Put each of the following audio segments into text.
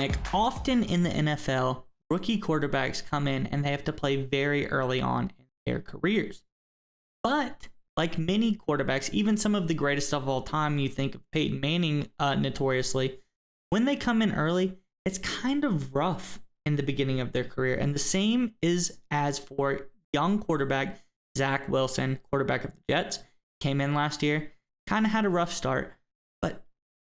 Nick, often in the NFL, rookie quarterbacks come in and they have to play very early on in their careers. But like many quarterbacks, even some of the greatest of all time, you think of Peyton Manning notoriously, when they come in early, it's kind of rough in the beginning of their career. And the same is as for young quarterback Zach Wilson, quarterback of the Jets, came in last year, kind of had a rough start. But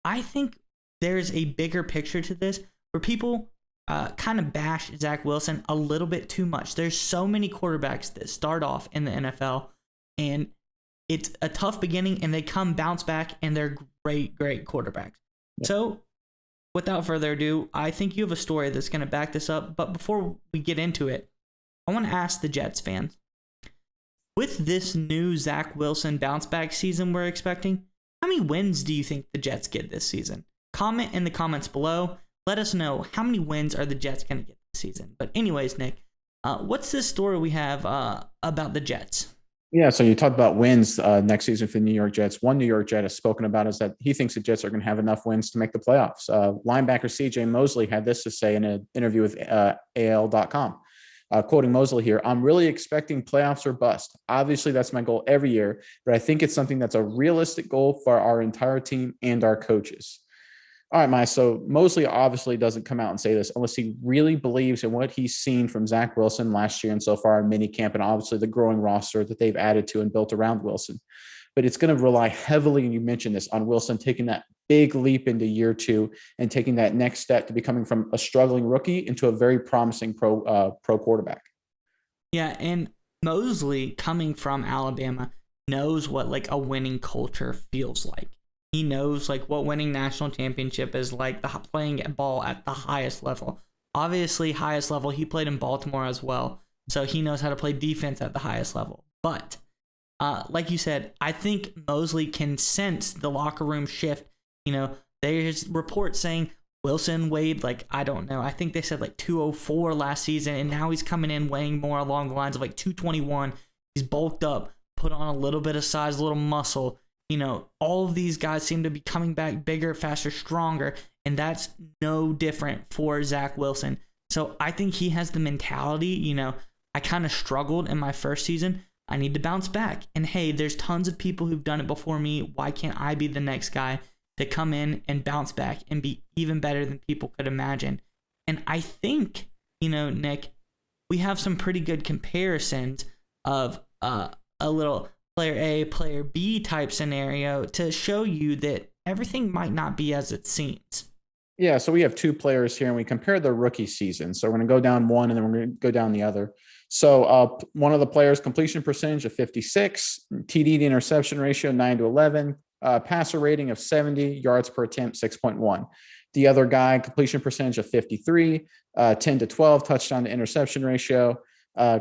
I think there's a bigger picture to this where people kind of bash Zach Wilson a little bit too much. There's so many quarterbacks that start off in the NFL and it's a tough beginning and they bounce back and they're great quarterbacks. Yeah. So without further ado, I think you have a story that's going to back this up. But before we get into it, I want to ask the Jets fans, with this new Zach Wilson bounce back season we're expecting, how many wins do you think the Jets get this season? Comment in the comments below. Let us know how many wins are the Jets going to get this season. But anyways, Nick, what's this story we have about the Jets? Yeah, so you talked about wins next season for the New York Jets. One New York Jet has spoken about is that he thinks the Jets are going to have enough wins to make the playoffs. Linebacker C.J. Mosley had this to say in an interview with AL.com. Quoting Mosley here, "I'm really expecting playoffs or bust. Obviously, that's my goal every year, but I think it's something that's a realistic goal for our entire team and our coaches." All right, Maya. So Mosley obviously doesn't come out and say this unless he really believes in what he's seen from Zach Wilson last year and so far in minicamp, and obviously the growing roster that they've added to and built around Wilson. But it's going to rely heavily, and you mentioned this, on Wilson taking that big leap into year two and taking that next step to becoming from a struggling rookie into a very promising pro quarterback. Yeah, and Mosley, coming from Alabama, knows what like a winning culture feels like. He knows like what winning national championship is like, the playing ball at the highest level. Obviously, highest level, he played in Baltimore as well, so he knows how to play defense at the highest level. But like you said, I think Mosley can sense the locker room shift. You know, there's reports saying Wilson weighed like, I don't know, I think they said like 204 last season, and now he's coming in weighing more along the lines of like 221. He's bulked up, put on a little bit of size, a little muscle. You know, all of these guys seem to be coming back bigger, faster, stronger, and that's no different for Zach Wilson. So I think he has the mentality, you know, I kind of struggled in my first season. I need to bounce back. And hey, there's tons of people who've done it before me. Why can't I be the next guy to come in and bounce back and be even better than people could imagine? And I think, you know, Nick, we have some pretty good comparisons of a little player A, player B type scenario to show you that everything might not be as it seems. Yeah, so we have two players here, and we compare their rookie season. So we're going to go down one, and then we're going to go down the other. So one of the players' completion percentage of 56, TD to interception ratio 9-11, passer rating of 70, yards per attempt 6.1. The other guy, completion percentage of 53, 10-12, touchdown to interception ratio,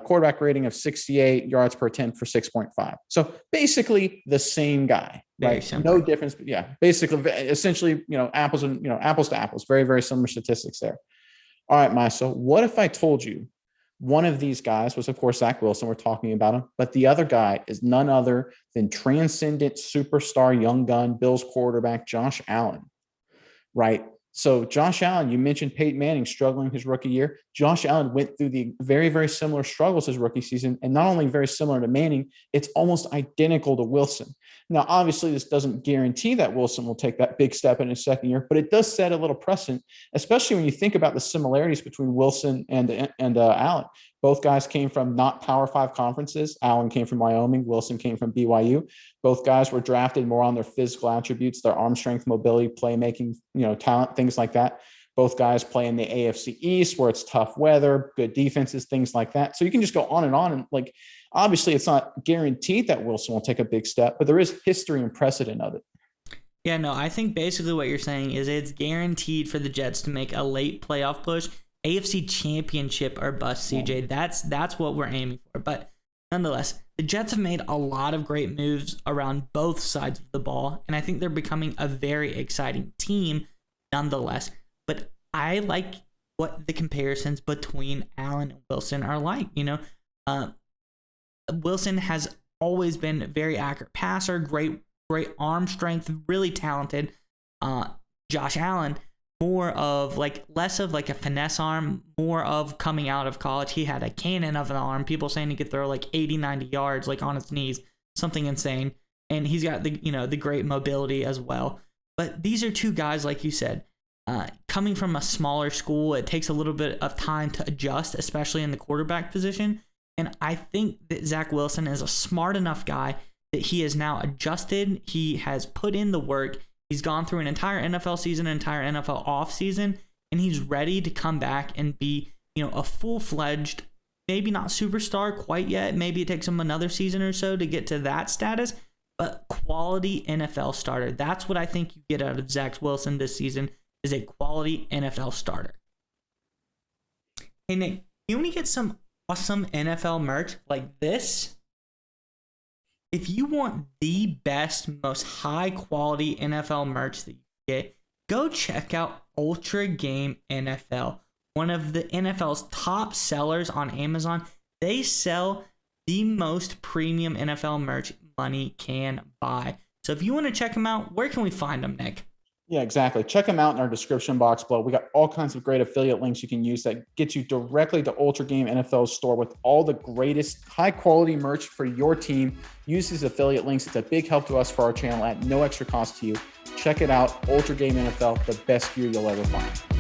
quarterback rating of 68, yards per attempt for 6.5. So basically the same guy, right? No difference. But yeah, basically, essentially, you know, apples to apples. Very, very similar statistics there. All right, Maya. So what if I told you one of these guys was, of course, Zach Wilson. We're talking about him, but the other guy is none other than transcendent superstar young gun Bills quarterback Josh Allen, right? So Josh Allen, you mentioned Peyton Manning struggling his rookie year. Josh Allen went through the very, very similar struggles his rookie season, and not only very similar to Manning, it's almost identical to Wilson. Now, obviously, this doesn't guarantee that Wilson will take that big step in his second year, but it does set a little precedent, especially when you think about the similarities between Wilson and Allen. Both guys came from not Power 5 conferences. Allen came from Wyoming. Wilson came from BYU. Both guys were drafted more on their physical attributes, their arm strength, mobility, playmaking, you know, talent, things like that. Both guys play in the AFC East where it's tough weather, good defenses, things like that. So you can just go on. And like, obviously it's not guaranteed that Wilson will take a big step, but there is history and precedent of it. Yeah, no, I think basically what you're saying is it's guaranteed for the Jets to make a late playoff push, AFC championship or bust, CJ. That's what we're aiming for. But nonetheless, the Jets have made a lot of great moves around both sides of the ball, and I think they're becoming a very exciting team nonetheless. But I like what the comparisons between Allen and Wilson are like. You know, Wilson has always been a very accurate passer, great arm strength, really talented. Josh Allen more of like less of like a finesse arm, more of coming out of college. He had a cannon of an arm. People saying he could throw like 80, 90 yards, like on his knees, something insane. And he's got the great mobility as well. But these are two guys, like you said, coming from a smaller school. It takes a little bit of time to adjust, especially in the quarterback position. And I think that Zach Wilson is a smart enough guy that he has now adjusted. He has put in the work. He's gone through an entire NFL season, an entire NFL offseason, and he's ready to come back and be, a full-fledged, maybe not superstar quite yet. Maybe it takes him another season or so to get to that status, but quality NFL starter. That's what I think you get out of Zach Wilson this season, is a quality NFL starter. Hey, Nick, you want to get some awesome NFL merch like this? If you want the best, most high quality NFL merch that you get, go check out Ultra Game NFL, one of the NFL's top sellers on Amazon. They sell the most premium NFL merch money can buy. So if you want to check them out, where can we find them, Nick? Yeah, exactly. Check them out in our description box below. We got all kinds of great affiliate links you can use that get you directly to Ultra Game NFL's store with all the greatest high quality merch for your team. Use these affiliate links. It's a big help to us for our channel at no extra cost to you. Check it out. Ultra Game NFL, the best gear you'll ever find.